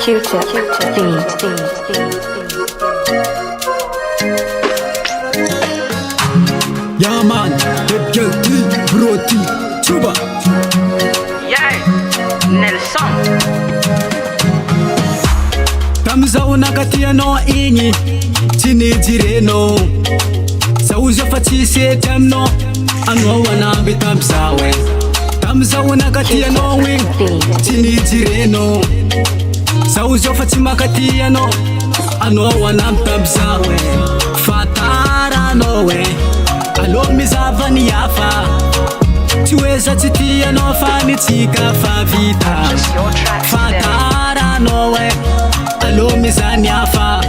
Q-tip, beat. Yeah man, get guilty, broti, chuba. Yeah, Nelson. Tamzao nakatia no ingi, chinijireno. Sauzo fatise temno, anwa wanabi tamzawe. Tamzao nakatia no wing, chinijireno. Sauzo fatimakatia no, anwa wanam tamzawe. Fatara no we. Alo mizavani yafa Tuweza titia no fani tika fa vita Fatara no we Alo mizani yafa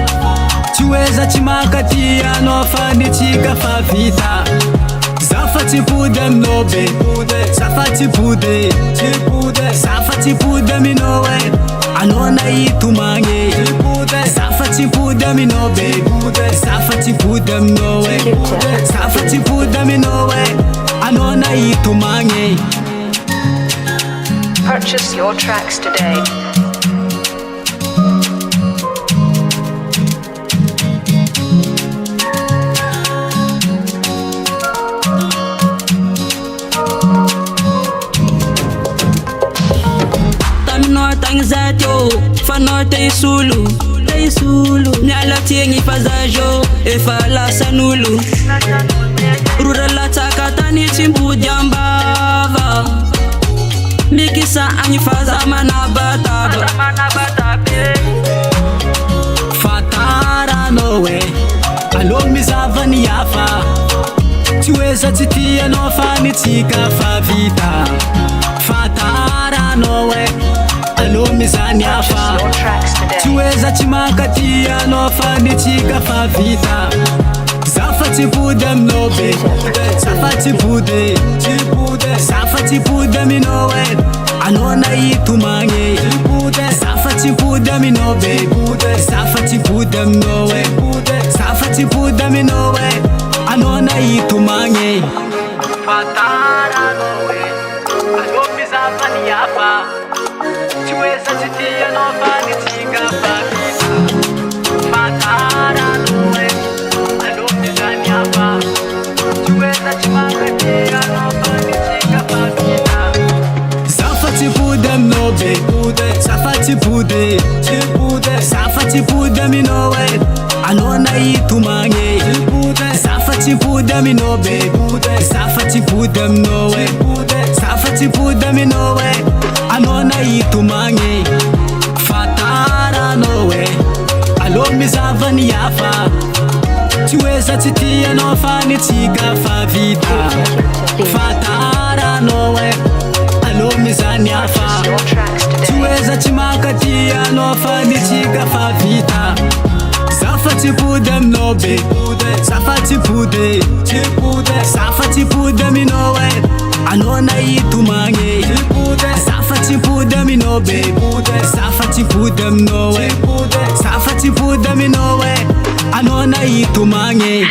Tuweza chimakatia no fani tika fa vita Zafati budem no be Zafati bude Zafati budem no we Anona itumange Zafati budem no be Zafati budem no we Zafati budem no we Anona itumange. Purchase your tracks today. Tang zatyo, fano tay sulu, nyala tiengi fazajo, e fala sanulu. Rurala takatani chimbu jambava, mikisa anyifaza manabataba. Fatara no we, alo mizavani yafa. Tuweza titia no fani tika fa vita. Fatara no we. Alo mizani yafa Tuweza chimakatia no fani chika fa vita Zafati budem no be Zafati bude Zafati budem no we Anona itumange Zafati budem no be Zafati budem no we Zafati budem no we Anona itumange Fatara no we Alo mizafani yafa Tuweza titia no fani tika fa vita Fatara no we Alo mizani yafa Tuweza chimakatia no fani tika fa vita Zafati budem no be Zafati bude Zafati budem no we Anona itumange Zafati budem no be Zafati budem no we Zafati budem no we Anona itumange Fatara no we Alo mizavani yafa Tuweza titia no fani tika fa vita Fatara no we Alo mizani yafa Tuweza chimakatia no fani tika fa vita Zafati budem no be Zafati bude Zafati budem no we Anona itumange Zafati budem no be Zafati budem no we Zafati budem no we Anona itumange.